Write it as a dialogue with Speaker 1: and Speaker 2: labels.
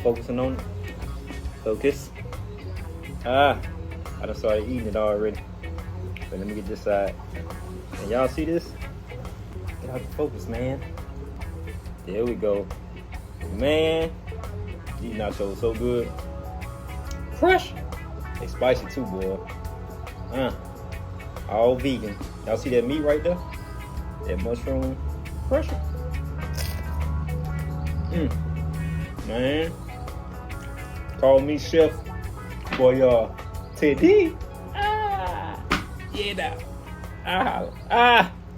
Speaker 1: focusing on it. Focus. I done started eating it already. But let me get this side. And y'all see this? Get out the focus, man. There we go. Man, these nachos so good. Fresh. They spicy too, boy. All vegan. Y'all see that meat right there? That mushroom. Fresh. Man. Call me chef for y'all. Teddy. Yeah, now.